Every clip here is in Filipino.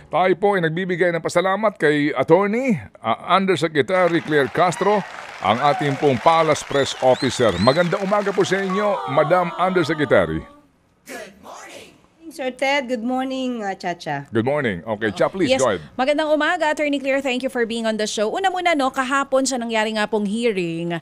Tayo po ay nagbibigay ng pasalamat kay Attorney Undersecretary Claire Castro, ang ating pong Palace Press Officer. Magandang umaga po sa inyo, Madam Undersecretary. Sir Ted, good morning, Chacha. Good morning. Okay, Cha, please, Yes. go ahead. Magandang umaga, Attorney Claire. Thank you for being on the show. Una muna, kahapon sa nangyari nga pong hearing,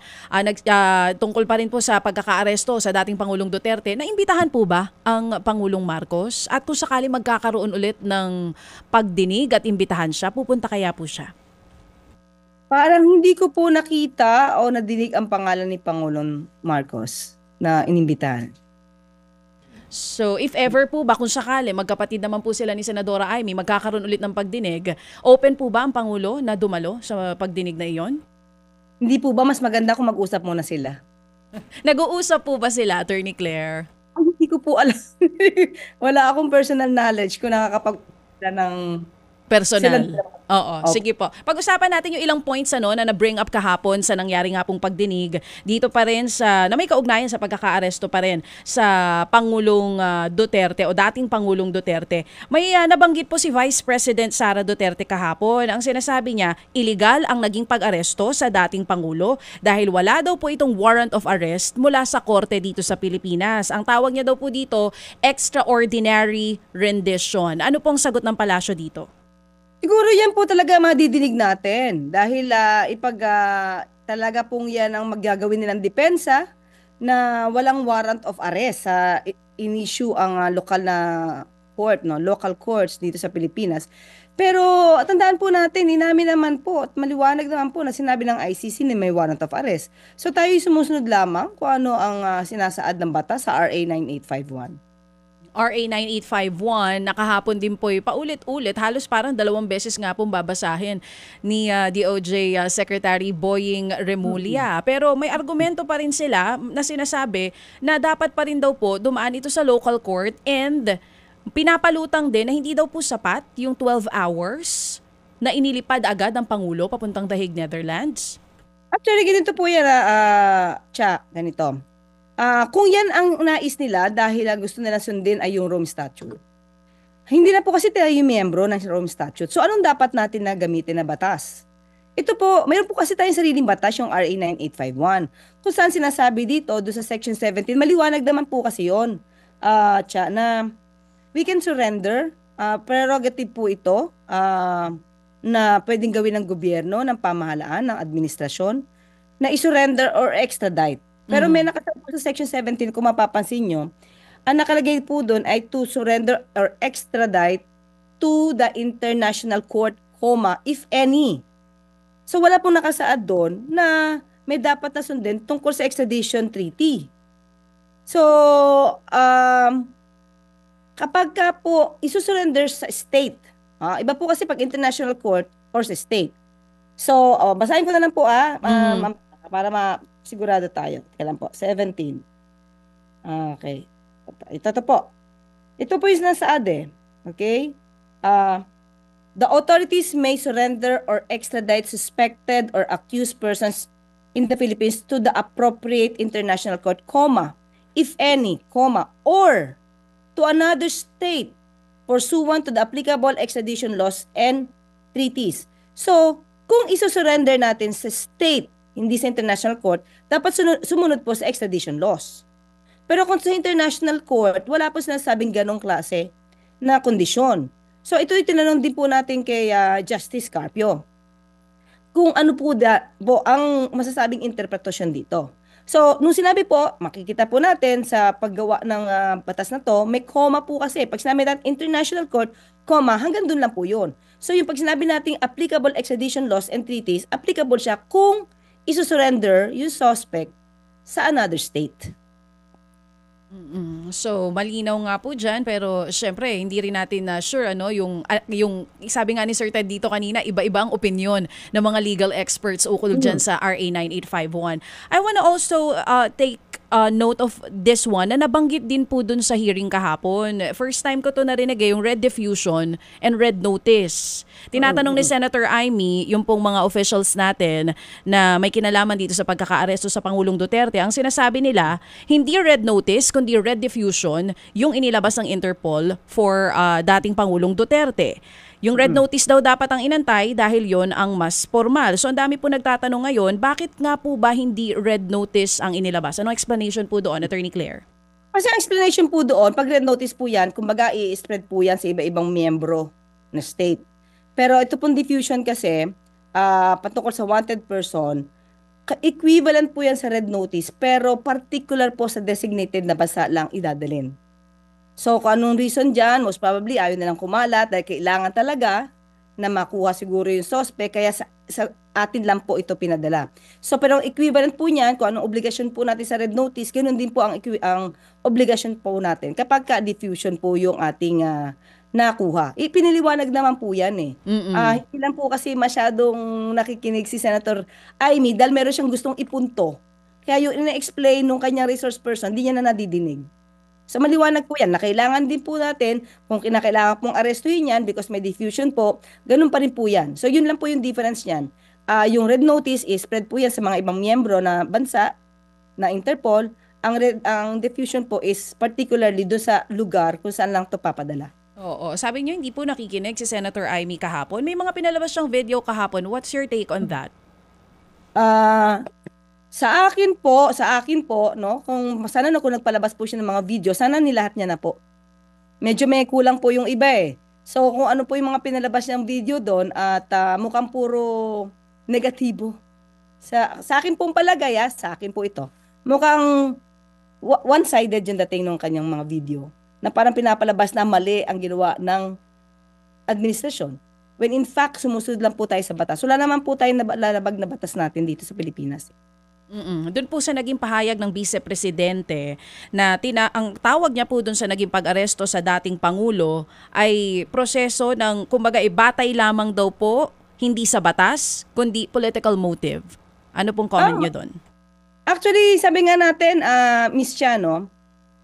tungkol pa rin po sa pagkakaaresto sa dating Pangulong Duterte, naimbitahan po ba ang Pangulong Marcos? At kung sakali magkakaroon ulit ng pagdinig at imbitahan siya, pupunta kaya po siya? Parang hindi ko po nakita o nadinig ang pangalan ni Pangulong Marcos na inimbitahan. So if ever po ba, kung sakali, magkapatid naman po sila ni Senadora Amy, magkakaroon ulit ng pagdinig, open po ba ang Pangulo na dumalo sa pagdinig na iyon? Hindi po ba mas maganda kung mag-usap muna sila? Nag-uusap po ba sila, Attorney Claire? Ay, hindi ko po alam. Wala akong personal knowledge kung nakakapag-usap ng Personal. sila. Oo, Okay. sige po. Pag-usapan natin yung ilang points na na-bring up kahapon sa nangyari nga pong pagdinig dito pa rin na may kaugnayan sa pagkakaaresto pa rin sa Pangulong Duterte o dating Pangulong Duterte. May nabanggit po si Vice President Sara Duterte kahapon. Ang sinasabi niya, illegal ang naging pag-aresto sa dating Pangulo dahil wala daw po itong warrant of arrest mula sa korte dito sa Pilipinas. Ang tawag niya daw po dito, extraordinary rendition. Ano pong sagot ng palasyo dito? Siguro yan po talaga madidinig natin dahil talaga pong yan ang magagawin nilang depensa na walang warrant of arrest sa in-issue ang lokal na court, local courts dito sa Pilipinas. Pero tandaan po natin, inamin naman po at maliwanag naman po na sinabi ng ICC na may warrant of arrest. So tayo sumusunod lamang kung ano ang sinasaad ng batas sa RA 9851. RA 9851, nakahapon din po paulit-ulit, halos parang 2 beses nga pong babasahin ni DOJ Secretary Boying Remulla. Pero may argumento pa rin sila na sinasabi na dapat pa rin daw po dumaan ito sa local court and pinapalutang din na hindi daw po sapat yung 12 hours na inilipad agad ng Pangulo papuntang The Hague, Netherlands. Actually, ganito po yan, ganito. Kung yan ang nais nila dahil gusto nila sundin ay yung Rome Statute. Hindi na po kasi tayo yung miyembro ng Rome Statute. So anong dapat natin na gamitin na batas? Ito po, mayroon po kasi tayong sariling batas, yung RA 9851. Kung saan sinasabi dito, doon sa Section 17, maliwanag naman po kasi yun, na we can surrender, prerogative po ito, na pwedeng gawin ng gobyerno, ng pamahalaan, ng administrasyon, na isurrender or extradite. Pero may nakasabi sa Section 17, kung mapapansin nyo, ang nakalagay po doon ay to surrender or extradite to the International Court, if any. So wala pong nakasaad doon na may dapat na sundin tungkol sa extradition treaty. So, kapag ka po isusurrender sa state, iba po kasi pag International Court or sa state. So, basahin ko na lang po para sigurado tayo. Teka lang po. 17. Okay. Ito po. Ito po yung nasaad Okay? The authorities may surrender or extradite suspected or accused persons in the Philippines to the appropriate international court, if any, or to another state pursuant to the applicable extradition laws and treaties. So, kung isusurrender natin sa state, hindi sa international court, dapat sumunod po sa extradition laws. Pero kung sa international court, wala po sinasabing ganong klase na kondisyon. So ito yung tinanong din po natin kay Justice Carpio. Kung ano po ang masasabing interpretasyon dito. So nung sinabi po, makikita po natin sa paggawa ng batas na to, may comma po kasi. Pag sinabi natin international court, hanggang dun lang po yun. So yung pag sinabi natin applicable extradition laws and treaties, applicable siya kung isusurrender yung suspect sa another state. So malinaw nga po dyan, pero syempre hindi rin natin na sure yung sabi nga ni Sir Ted dito kanina, iba-iba ang opinion ng mga legal experts ukol dyan sa RA 9851. I wanna also take note of this one na nabanggit din po dun sa hearing kahapon. First time ko to narinig yung red diffusion and red notice. Tinatanong ni Senator Amy yung pong mga officials natin na may kinalaman dito sa pagkakaaresto sa Pangulong Duterte. Ang sinasabi nila, hindi red notice kundi red diffusion yung inilabas ng Interpol for dating Pangulong Duterte. Yung red notice daw dapat ang inantay dahil yon ang mas formal. So ang dami po nagtatanong ngayon, bakit nga po ba hindi red notice ang inilabas? Anong explanation po doon, Attorney Claire? Kasi ang explanation po doon, pag red notice po yan, kumbaga i-spread po yan sa iba-ibang miyembro na state. Pero ito pong diffusion kasi, patungkol sa wanted person, equivalent po yan sa red notice, pero particular po sa designated na bansa lang idadalin. So, kung anong reason dyan, most probably ayaw nilang kumalat dahil kailangan talaga na makuha siguro yung suspect, kaya sa atin lang po ito pinadala. So, pero ang equivalent po niyan, kung anong obligasyon po natin sa red notice, ganoon din po ang obligasyon po natin kapag ka-diffusion po yung ating nakuha. Ipiniliwanag naman po yan eh. Hindi lang po kasi masyadong nakikinig si Senator Amy dahil meron siyang gustong ipunto. Kaya yung ina-explain nung kanyang resource person, hindi niya na nadidinig. So maliwanag po yan na kailangan din po natin kung kinakailangan pong arestuhin yan because may diffusion po, ganun pa rin po yan. So yun lang po yung difference niyan. Yung red notice is spread po yan sa mga ibang miyembro na bansa na Interpol. Ang diffusion po is particularly doon sa lugar kung saan lang ito papadala. Oo. Sabi niyo hindi po nakikinig si Senator Amy kahapon. May mga pinalabas siyang video kahapon. What's your take on that? Sa akin po, no, kung sana kung nagpalabas po siya ng mga video, sana nilahat niya na po. Medyo may kulang po yung iba eh. So kung ano po yung mga pinalabas niyang video doon at mukhang puro negatibo. Sa akin pong palagay, sa akin po ito. Mukhang one-sided yung dating ng kanyang mga video na parang pinapalabas na mali ang ginawa ng administrasyon. When in fact, sumusunod lang po tayo sa batas. Wala naman po tayong lalabag na batas natin dito sa Pilipinas. Doon po sa naging pahayag ng Vice Presidente na ang tawag niya po doon sa naging pag-aresto sa dating Pangulo ay proseso ng kumbaga batay lamang daw po, hindi sa batas, kundi political motive. Ano pong comment niyo doon? Actually, sabi nga natin, Miss Chano,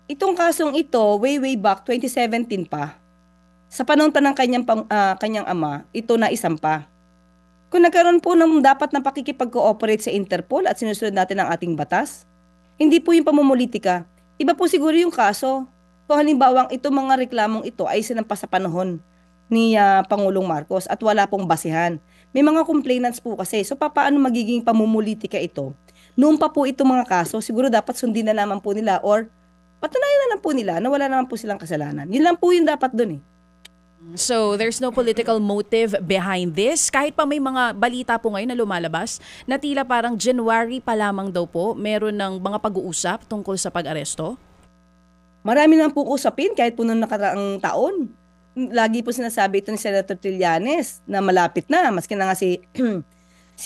itong kasong ito, way back, 2017 pa, sa panahon pa ng kanyang ama, ito na isampa. Kung nagkaroon po ng dapat na pakikipag-cooperate sa Interpol at sinusunod natin ang ating batas, hindi po yung pamumulitika. Iba po siguro yung kaso. Kung halimbawa itong mga reklamong ito ay sinampa sa panahon ni Pangulong Marcos at wala pong basihan. May mga complainants po kasi. So paano magiging pamumulitika ito? Noon pa po itong mga kaso, siguro dapat sundin na naman po nila or patunayan na lang po nila na wala naman po silang kasalanan. Yun lang po yung dapat dun eh. So, there's no political motive behind this. Kahit pa may mga balita po ngayon na lumalabas na tila parang January pa lamang daw po meron ng mga pag-uusap tungkol sa pag-aresto? Marami nang po usapin kahit po noong nakaraang taon. Lagi po sinasabi ito ni Senator Trillanes na malapit na. Maski na nga si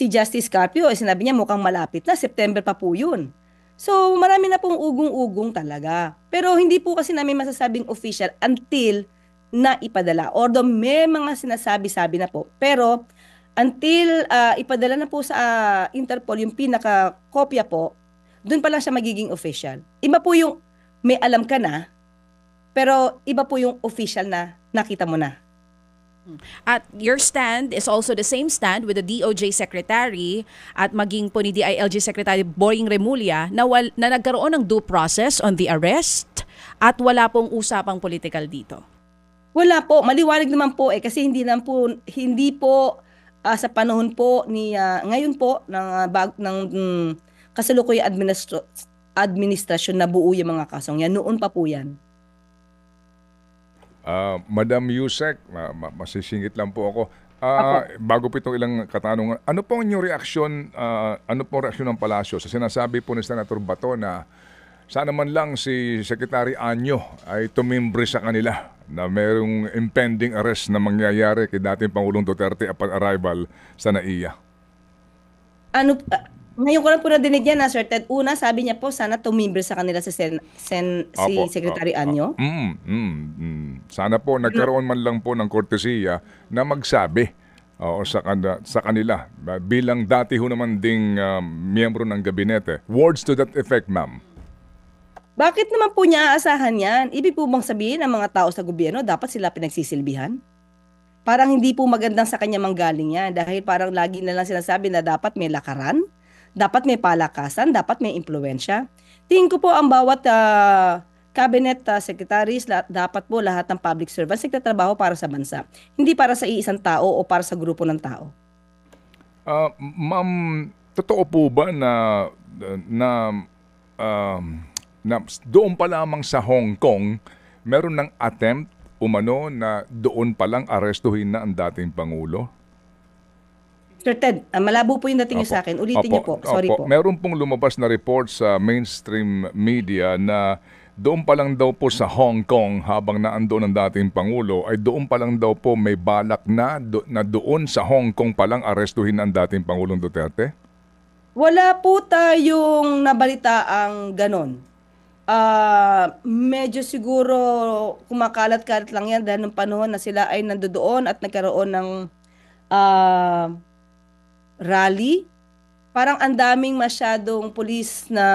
Justice Carpio, sinabi niya mukhang malapit na. September pa po yun. So, marami na pong ugong-ugong talaga. Pero hindi po kasi namin masasabing official until na ipadala. Although may mga sinasabi-sabi na po. Pero until ipadala na po sa Interpol yung pinaka-kopya po, doon pa lang siya magiging official. Iba po yung may alam ka na, pero iba po yung official na nakita mo na. At your stand is also the same stand with the DOJ Secretary at maging po ni DILG Secretary Boying Remulla na nagkaroon ng due process on the arrest at wala pong usapang political dito. Wala po, maliwanag naman po kasi hindi po sa panahon po ni ngayon po ng kasalukuyang administrasyon na buo yung mga kasong yan. Noon pa po yan. Madam Yusek, masisingit lang po ako. Bago po itong ilang katanungan, ano po ang inyong reaksyon, ng palasyo sa sinasabi po ni Senator Bato na sana man lang si Secretary Anyo ay tumimbre sa kanila na mayroong impending arrest na mangyayari kay dating Pangulong Duterte upon arrival sa NAIA? Ngayon ko lang po nadinig yan, Sir Ted. Una, sabi niya po, sana tumimbre sa kanila si Secretary Anyo. Sana po nagkaroon man lang po ng kortesiya na magsabi sa kanila bilang dati ho naman ding miyembro ng gabinete. Words to that effect, ma'am. Bakit naman po niya aasahan yan? Ibig po bang sabihin ang mga tao sa gobyerno dapat sila pinagsisilbihan? Parang hindi po magandang sa kanya manggaling yan dahil parang lagi na lang sinasabi na dapat may lakaran, dapat may palakasan, dapat may impluwensya. Tingin ko po ang bawat cabinet secretaries, dapat po lahat ng public servants nagtatrabaho para sa bansa. Hindi para sa iisang tao o para sa grupo ng tao. Ma'am, totoo po ba na, um, na doon pa lamang sa Hong Kong, meron ng attempt umano na doon pa lang arestuhin na ang dating Pangulo? Sir Ted, malabo po yung dating niyo sa akin. Ulitin niyo po. Sorry po. Meron pong lumabas na report sa mainstream media na doon pa lang daw po sa Hong Kong habang naandoon ang dating Pangulo ay doon pa lang daw po may balak na doon sa Hong Kong pa lang arestuhin ang dating Pangulong Duterte? Wala po tayong nabalitaang ganon. Medyo siguro kumakalat-kalat lang yan dahil nung panahon na sila ay nandoon at nagkaroon ng rally. Parang ang daming masyadong police na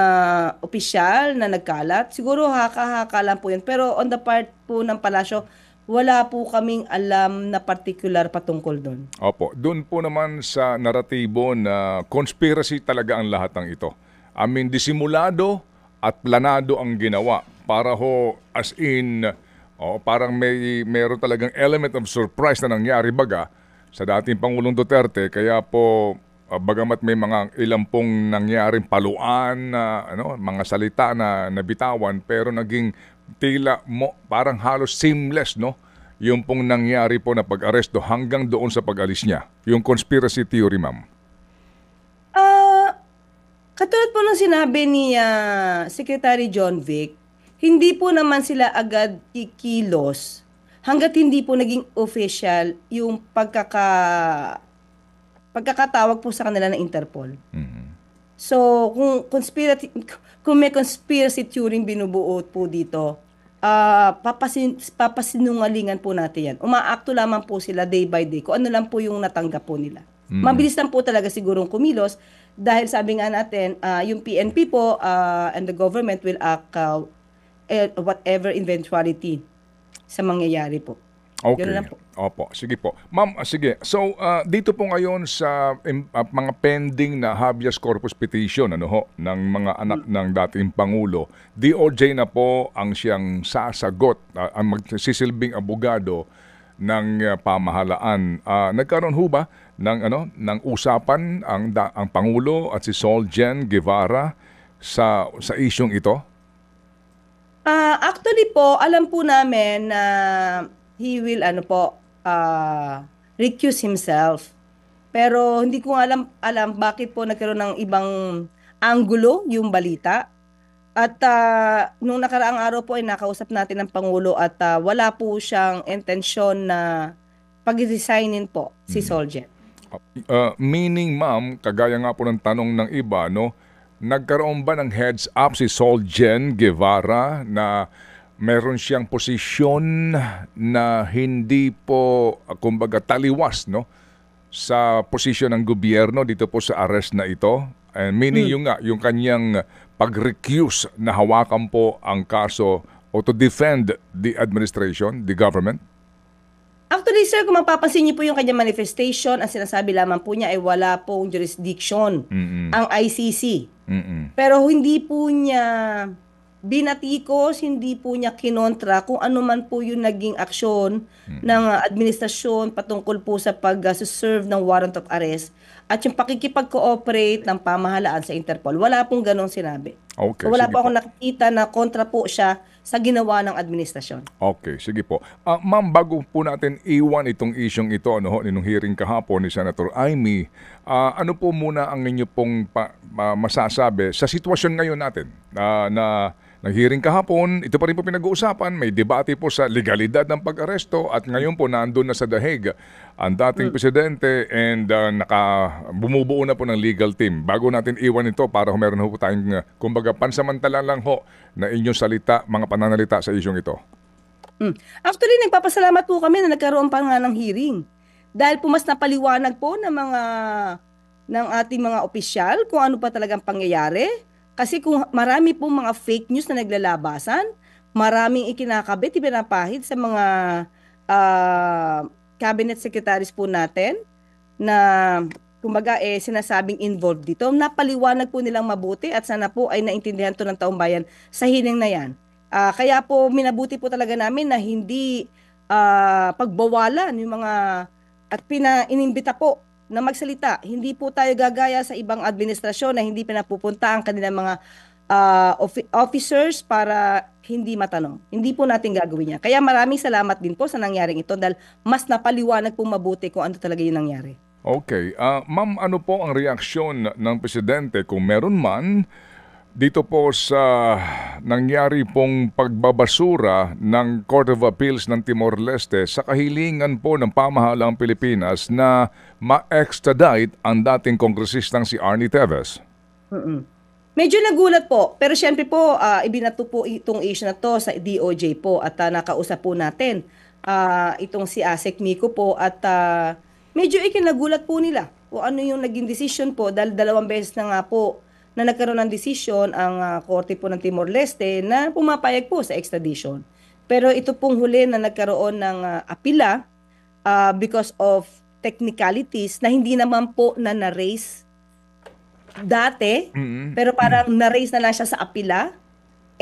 opisyal na nagkalat. Siguro haka-haka lang po yun. Pero on the part po ng palasyo, wala po kaming alam na particular patungkol doon. Opo, doon po naman sa naratibo na conspiracy talaga ang lahat ng ito. I mean, disimulado at planado ang ginawa para ho as in, parang meron talagang element of surprise na nangyari baga sa dating Pangulong Duterte. Kaya po, bagamat may mga ilang pong nangyaring paluan na mga salita na nabitawan, pero naging tila parang halos seamless, no? Yung pong nangyari po na pag-aresto hanggang doon sa pag-alis niya. Yung conspiracy theory, ma'am. Katulad po ng sinabi ni Secretary John Vic, hindi po naman sila agad kikilos hanggat hindi po naging official yung pagkakatawag po sa kanila ng Interpol. Mm-hmm. So, kung may conspiracy theory binubuo po dito, papasinungalingan po natin yan. Umaakto lamang po sila day by day kung ano lang po yung natanggap po nila. Mm-hmm. Mabilis lang po talaga sigurong kumilos dahil sabi nga natin, yung PNP po and the government will act whatever eventuality sa mangyayari po. Okay. Ganun lang po. Opo, sige po. Ma'am, sige. So, dito po ngayon sa mga pending na habeas corpus petition ng mga anak ng dating Pangulo, DOJ na po ang siyang sasagot, ang magsisilbing abogado ng pamahalaan. Nagkaroon ho ba ng usapan ang Pangulo at si Sol Jen Guevara sa isyong ito? Actually po, alam po namin na he will recuse himself. Pero hindi ko alam bakit po nagkaroon ng ibang anggulo yung balita. At nung nakaraang araw po ay nakausap natin ng Pangulo at wala po siyang intensyon na pag-resignin po si Sol Jen. Meaning, ma'am, kagaya nga po ng tanong ng iba, nagkaroon ba ng heads up si Sol Jen Guevara na meron siyang posisyon na hindi po, kumbaga, taliwas sa posisyon ng gobyerno dito po sa arrest na ito? Meaning yung kanyang pag-recuse na hawakan po ang kaso o to defend the administration, the government? Actually, sir, kung mapapansin niyo po yung kanyang manifestation, ang sinasabi lamang po niya ay wala pong jurisdiction ang ICC. Pero hindi po niya binatikos, hindi po niya kinontra kung ano man po yung naging aksyon ng administrasyon patungkol po sa pag-serve ng warrant of arrest at yung pakikipag-cooperate ng pamahalaan sa Interpol. Wala pong ganong sinabi. Okay, so wala sige po akong nakikita na kontra po siya sa ginawa ng administrasyon. Okay, sige po. Ma'am, bago po natin iwan itong isyong ito, nung hearing kahapon ni Senator Amy, ano po muna ang inyo pong masasabi sa sitwasyon ngayon natin na nag-hearing kahapon, ito pa rin po pinag-uusapan, may debate po sa legalidad ng pag-aresto at ngayon po nandun na sa The Hague ang dating presidente and bumubuo na po ng legal team. Bago natin iwan ito para meron po tayong kumbaga pansamantala lang ho na inyong salita, mga pananalita sa isyong ito. Actually, nagpapasalamat po kami na nagkaroon pa nga ng hearing. Dahil po mas napaliwanag po ng ating mga opisyal kung ano pa talagang pangyayari. Kasi kung marami pong mga fake news na naglalabasan, maraming ikinakabit, ipinapahid sa mga cabinet secretaries po natin na kumbaga sinasabing involved dito. Napaliwanag po nilang mabuti at sana po ay naintindihan to ng taong bayan sa hiling na yan. Kaya po minabuti po talaga namin na hindi pagbawalan yung mga at inimbita po na magsalita. Hindi po tayo gagaya sa ibang administrasyon na hindi pinapupunta ang kanilang mga officers para hindi matanong. Hindi po natin gagawin yan. Kaya maraming salamat din po sa nangyaring ito dahil mas napaliwanag po mabuti kung ano talaga yung nangyari. Okay. Ma'am, ano po ang reaksyon ng Presidente kung meron man dito po sa nangyari pong pagbabasura ng Court of Appeals ng Timor-Leste sa kahilingan po ng pamahalaang Pilipinas na ma-extradite ang dating kongresistang si Arnie Teves? Medyo nagulat po, pero syempre po, ibinato po itong issue na to sa DOJ po at nakausap po natin itong si Asek Miko po at medyo ikinagulat po nila kung ano yung naging decision po dahil 2 beses na nga po na nagkaroon ng desisyon ang Korte po ng Timor-Leste na pumapayag po sa extradition. Pero ito pong huli na nagkaroon ng apila because of technicalities na hindi naman po na-raise dati, pero parang na-raise na lang siya sa apila.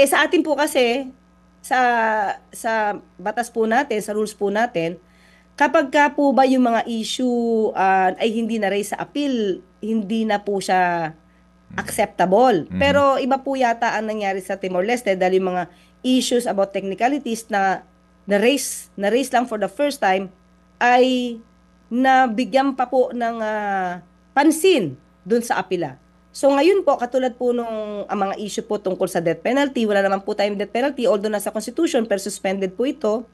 Sa atin po kasi, sa batas po natin, sa rules po natin, kapag ka po ba yung mga issue ay hindi na-raise sa appeal, hindi na po siya acceptable. Pero iba po yata ang nangyari sa Timor-Leste dahil yung mga issues about technicalities na na-raise lang for the first time ay nabigyan pa po ng pansin dun sa apila. So ngayon po, katulad po nung ang mga issue po tungkol sa death penalty, wala naman po tayong death penalty, although nasa Constitution, pero suspended po ito.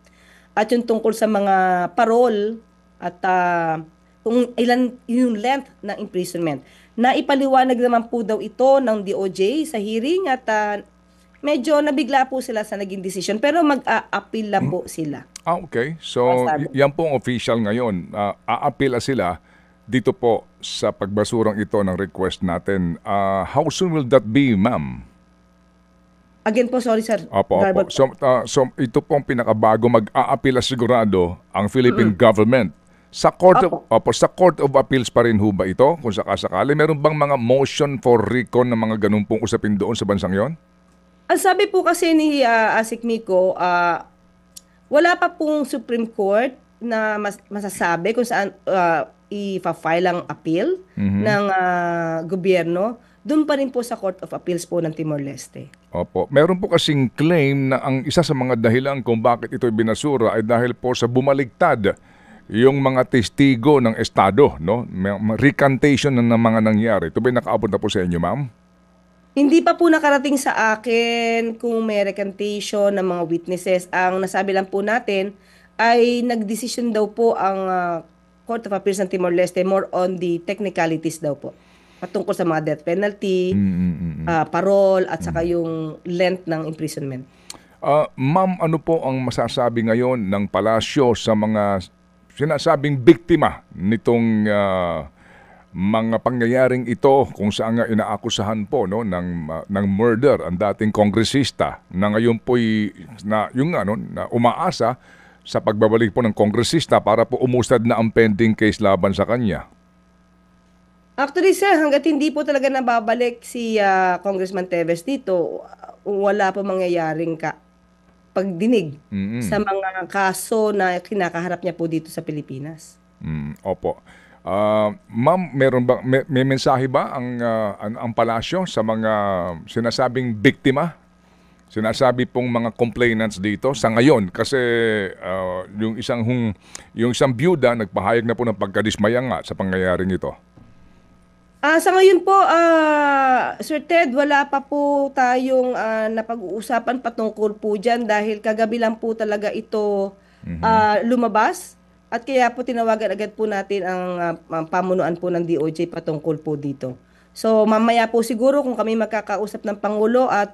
At yung tungkol sa mga parole at kung ilan yung length ng imprisonment. Naipaliwanag naman po daw ito ng DOJ sa hearing at medyo nabigla po sila sa naging decision pero mag-a-appeal lang po sila. Okay. So, yan po ang official ngayon. A-appeal sila dito po sa pagbasurang ito ng request natin. How soon will that be, ma'am? Again po, sorry sir. Opo. So ito pong pinakabago, mag-a-appeal sigurado ang Philippine government. Sa Court of Appeals pa rin ho ba ito? Kung sakasakali, meron bang mga motion for recon na mga ganun pong usapin doon sa bansang yon? Ang sabi po kasi ni Asik Miko, wala pa pong Supreme Court na masasabi kung saan i-file ang appeal ng gobyerno. Doon pa rin po sa Court of Appeals po ng Timor-Leste. Opo. Meron po kasing claim na ang isa sa mga dahilan kung bakit ito binasura ay dahil po sa bumaligtad yung mga testigo ng Estado, no? Recantation ng mga nangyari. Ito ba nakaabot na po sa inyo, ma'am? Hindi pa po nakarating sa akin kung may recantation ng mga witnesses. Ang nasabi lang po natin ay nagdesisyon daw po ang Court of Appeals ng Timor-Leste more on the technicalities daw po. Patungkol sa mga death penalty, parole, at saka yung length ng imprisonment. Ma'am, ano po ang masasabi ngayon ng palasyo sa mga sinasabing biktima nitong mga pangyayaring ito kung saan nga inaakusahan po no ng murder ang dating kongresista na ngayon po na umaasa sa pagbabalik po ng kongresista para po umusad na ang pending case laban sa kanya? Actually sir, hanggat hindi po talaga nababalik si Congressman Teves dito, wala pa mangyayaring pagdinig sa mga kaso na kinakaharap niya po dito sa Pilipinas. Opo. Ma'am, may mensahe ba ang palasyo sa mga sinasabing biktima? Sinasabi pong mga complainants dito sa ngayon kasi yung isang byuda nagpahayag na po ng pagkadismaya nga sa pangyayaring ito. Sa ngayon po, Sir Ted, wala pa po tayong napag-uusapan patungkol po dyan dahil kagabi lang po talaga ito lumabas at kaya po tinawagan agad po natin ang pamunuan po ng DOJ patungkol po dito. So mamaya po siguro kung kami magkakausap ng Pangulo at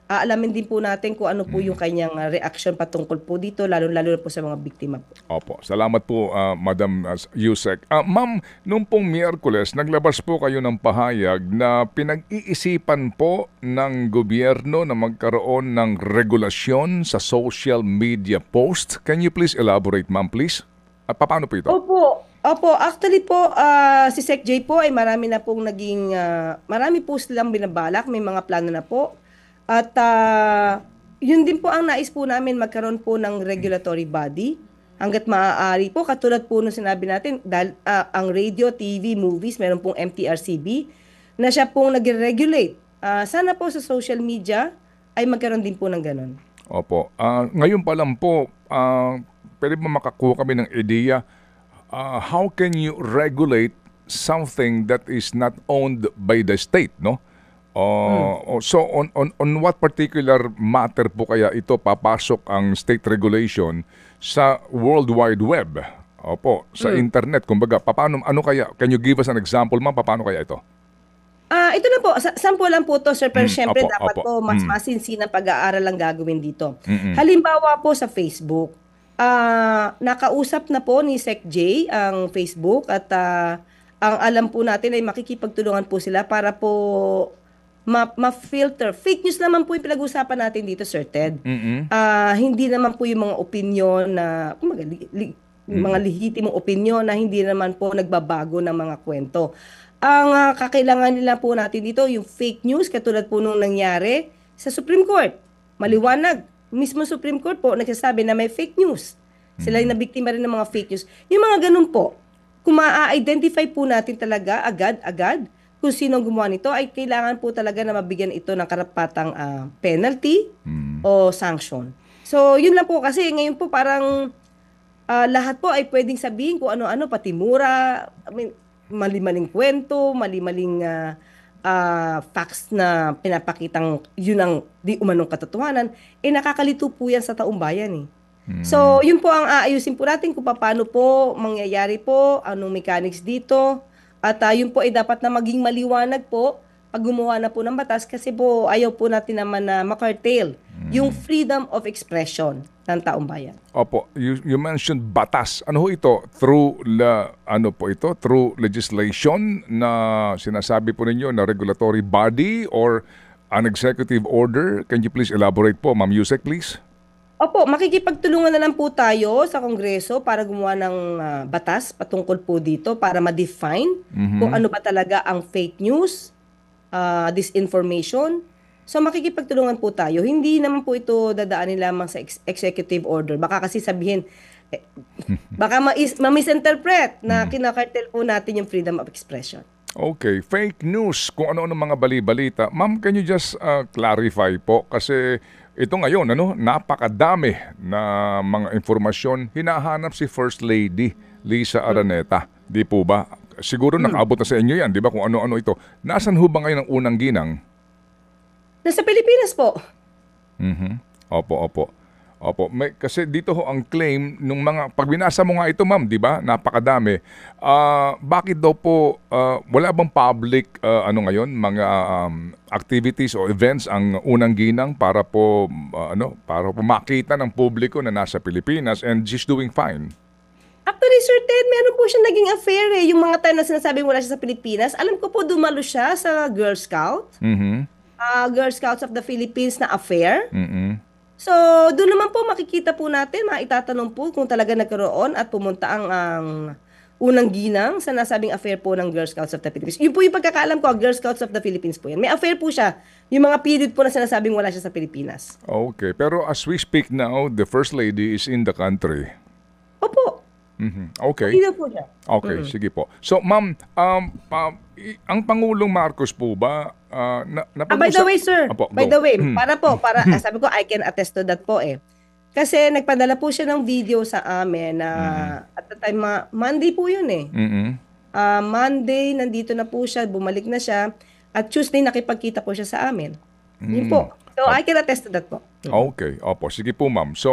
aalamin din po natin kung ano po yung kanyang reaction patungkol po dito, lalo-lalo na po sa mga biktima po. Opo. Salamat po, Madam Yusek. Ma'am, noong pong Miyerkules, naglabas po kayo ng pahayag na pinag-iisipan po ng gobyerno na magkaroon ng regulasyon sa social media post. Can you please elaborate, ma'am, please? At paano po ito? Opo. Actually po, si Sec J po ay marami na pong marami po silang binabalak, may mga plano na po. At yun din po ang nais po namin, magkaroon po ng regulatory body hangga't maaari po, katulad po nung sinabi natin, dahil ang radio, TV, movies, meron pong MTRCB na siya pong nag-regulate. Sana po sa social media ay magkaroon din po ng ganun. Opo. Ngayon pa lang po, pwede ba makakuha kami ng ideya, how can you regulate something that is not owned by the state, no? So on what particular matter po kaya ito papasok ang state regulation sa World Wide Web? Opo, sa internet, kumbaga, ano kaya, can you give us an example, ma'am, paano kaya ito? Ito na po, sample lang po to, sir, pero syempre opo, dapat opo. po mas masinsinang pag-aaral ang gagawin dito. Halimbawa po sa Facebook, nakausap na po ni Sec J ang Facebook at ang alam po natin ay makikipagtulungan po sila para po ma-filter. Fake news naman po yung pinag-usapan natin dito, Sir Ted. Hindi naman po yung mga opinion na, mga lehitimong opinion na hindi naman po nagbabago ng mga kwento. Ang kakailangan nila po natin dito, yung fake news, katulad po nung nangyari sa Supreme Court. Maliwanag. Mismo Supreme Court po, nagsasabi na may fake news. Sila yung nabiktima rin ng mga fake news. Yung mga ganun po, kung ma-identify po natin talaga agad-agad kung sinong gumawa nito, ay kailangan po talaga na mabigyan ito ng karapatang penalty o sanction. So, yun lang po kasi ngayon po parang lahat po ay pwedeng sabihin kung ano-ano, pati mura, mali-maling kwento, mali-maling facts na pinapakitang yun ang di umanong katotohanan, nakakalito po yan sa taong bayan . So, yun po ang aayusin po natin kung paano po mangyayari po, anong mechanics dito, at yun po ay dapat na maging maliwanag po pag gumawa na po ng batas kasi po ayaw po natin naman na makartail yung freedom of expression ng taong bayan. Opo, you mentioned batas. Ano ho ito? Through through legislation na sinasabi po ninyo na regulatory body or an executive order? Can you please elaborate po, Ma'am Yusek, please? Opo, makikipagtulungan na lang po tayo sa Kongreso para gumawa ng batas patungkol po dito para ma-define kung ano ba talaga ang fake news, disinformation. So makikipagtulungan po tayo. Hindi naman po ito dadaanin lamang sa executive order. Baka kasi sabihin, baka ma-misinterpret na kinakartel po natin yung freedom of expression. Okay, fake news, kung ano-ano mga bali-balita. Ma'am, can you just clarify po? Kasi ito ngayon, napakadami na mga informasyon hinahanap si First Lady Lisa Araneta. Di po ba? Siguro nakaabot na sa inyo yan, di ba? Kung ano-ano ito. Nasaan ho ba ngayon ang unang ginang? Nasa Pilipinas po. Opo. Kasi dito ho ang claim nung mga pag binasa mo nga ito, ma'am, 'di ba? Napakadami. Bakit daw po wala bang public ngayon mga activities o events ang unang ginang para po makita ng publiko na nasa Pilipinas and she's doing fine? Actually, Sir Ted, meron po siya naging affair . Yung mga time na sinasabing wala siya sa Pilipinas, alam ko po dumalo siya sa Girl Scout. Girl Scouts of the Philippines na affair. So, doon naman po makikita po natin, maitatanong po kung talaga nagkaroon at pumunta ang unang ginang sa nasabing affair po ng Girl Scouts of the Philippines. Yun po yung pagkakaalam ko, Girl Scouts of the Philippines po yan. May affair po siya, yung mga period po na sinasabing wala siya sa Pilipinas. Okay, pero as we speak now, the First Lady is in the country. Opo. Okay. Hindi na po siya. Okay, sige po. So, ma'am, ang Pangulong Marcos po ba, by the way, sir, Apo, by go. the way, sabi ko, I can attest to that po . Kasi nagpadala po siya ng video sa amin na at the time, Monday po yun . Monday, nandito na po siya, bumalik na siya, at Tuesday, nakipagkita po siya sa amin. Yun po. So, I can attest to that po. Okay, opo. Sige po, ma'am. So,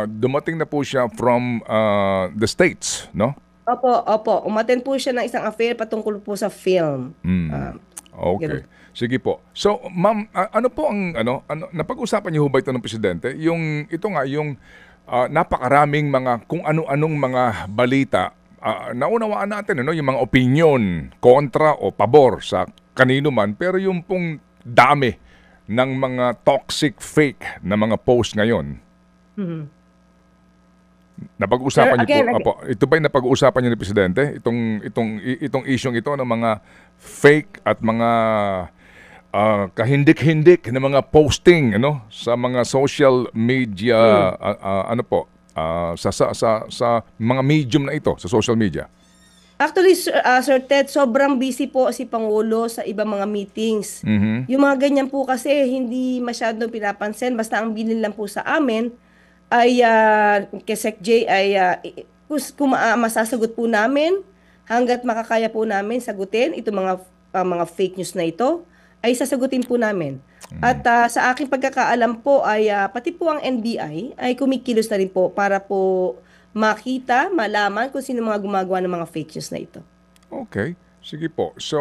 dumating na po siya from the States, no? Opo. Umattend po siya ng isang affair patungkol po sa film. Okay. Sige po. So, ma'am, ano po ang napag-usapan niyo ba ito ng presidente? Yung napakaraming mga kung ano-anong mga balita. Naunawaan natin yung mga opinion kontra o pabor sa kanino man, pero yung pong dami ng mga toxic fake na mga post ngayon. Napag-usapan niyo po, ito ba yung napag-uusapan niyo ni presidente? Itong isyong ito ng mga fake at mga kahindik-hindik na mga posting sa mga social media sa mga medium na ito sa social media? Actually, Sir Ted, sobrang busy po si Pangulo sa ibang mga meetings. Yung mga ganyan po kasi hindi masyadong pinapansin. Basta ang bilin lang po sa amin ay kay Sec J ay kung masasagot po namin hanggat makakaya po namin sagutin itong mga fake news na ito ay sasagutin po namin. At sa aking pagkakaalam po ay pati po ang NBI ay kumikilos na rin po para po makita, malaman kung sino mga gumagawa ng mga fake news na ito. Okay. Sige po. So,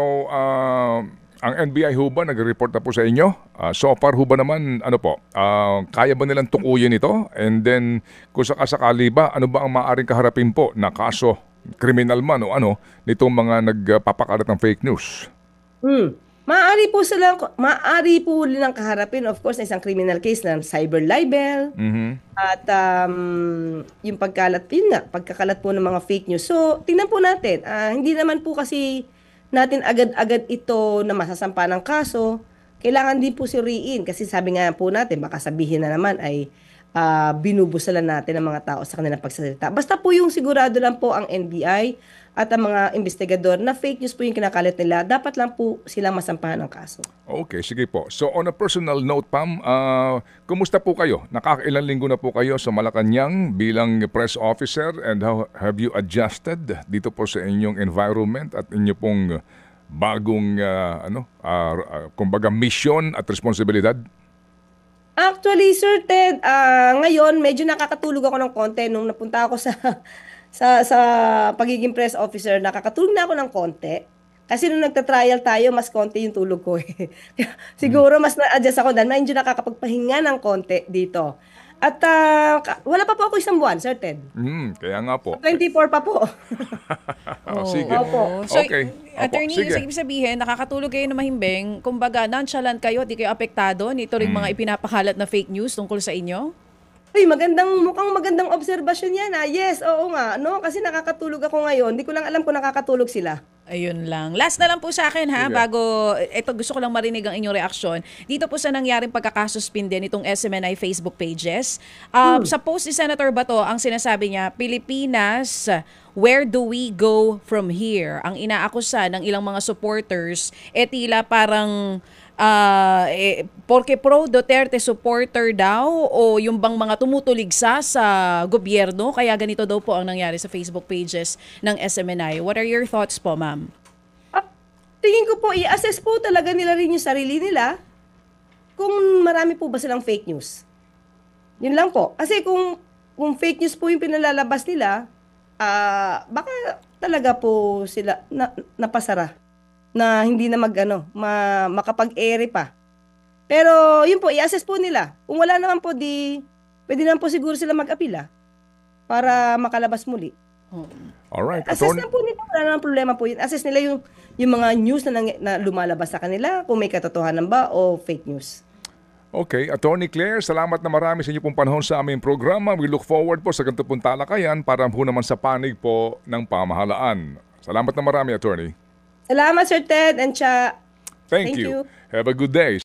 ang NBI ho ba nag-report na po sa inyo? So far ho ba naman, kaya ba nilang tukuyin ito? And then, kung sakasakali ba, ano ba ang maaaring kaharapin po na kaso, kriminal man o nitong mga nagpapakalat ng fake news? Maaari po nilang kaharapin, of course, na isang criminal case na cyber libel at yung pagkakalat po ng mga fake news. So, tingnan po natin. Hindi naman po kasi natin agad-agad ito na masasampa ng kaso. Kailangan din po suriin kasi sabi nga po natin, baka sabihin na naman ay binubusalan natin ang mga tao sa kanilang pagsasalita. Basta po yung sigurado lang po ang NBI at ang mga investigador na fake news po yung kinakalat nila, dapat lang po silang masampahan ng kaso. Okay, sige po. So on a personal note, Pam, kumusta po kayo? Nakakailang linggo na po kayo sa Malacanang bilang press officer, and how have you adjusted dito po sa inyong environment at inyo pong bagong kumbaga mission at responsibilidad? Actually, Sir Ted, ngayon medyo nakakatulog ako ng konti nung napunta ako sa pagiging press officer. Nakakatulog na ako ng konti. Kasi nung nagta-trial tayo, mas konti yung tulog ko eh. Siguro mas na-adjust ako dahil medyo nakakapagpahinga ng konti dito. At wala pa po ako isang buwan, Sir Ted. Kaya nga po. 24 pa po. Sige. Opo. So, Okay. attorney, Sige. sa ibig sabihin, nakakatulog kayo na mahimbing, kumbaga nonchalant kayo, di kayo apektado nito ring mga ipinapakalat na fake news tungkol sa inyo? Uy, mukhang magandang obserbasyon yan ha. Yes, oo nga. No? Kasi nakakatulog ako ngayon. Hindi ko lang alam kung nakakatulog sila. Ayun lang. Last na lang po sa akin ha, Sige. bago, ito gusto ko lang marinig ang inyong reaksyon. Dito po sa nangyaring pagkakasuspinde nitong SMNI Facebook pages. Sa post ni Senator Bato, ang sinasabi niya, Pilipinas, where do we go from here? Ang inaakusa ng ilang mga supporters, tila parang porque pro Duterte supporter daw o yung bang mga tumutuligsa sa gobyerno, kaya ganito daw po ang nangyari sa Facebook pages ng SMNI. What are your thoughts po, ma'am? Tingin ko po, i-assess po talaga nila rin yung sarili nila kung marami po ba silang fake news. Yun lang po. Kasi kung fake news po yung pinalalabas nila, baka talaga po sila napasara na hindi na makapag-ere pa. Pero yun po, i-assess po nila. Kung wala naman po, pwede naman po siguro sila mag-apila para makalabas muli. Alright. Assess na po nila, wala naman problema po yun. Assess nila yung mga news na lumalabas sa kanila, kung may katotohanan ba o fake news. Okay, Attorney Claire, salamat na marami sa inyo pong panahon sa aming programa. We look forward po sa ganito pong talakayan para po naman sa panig po ng pamahalaan. Salamat na marami, Attorney. Salamat, Sir Ted and Cha. Thank you. Have a good day.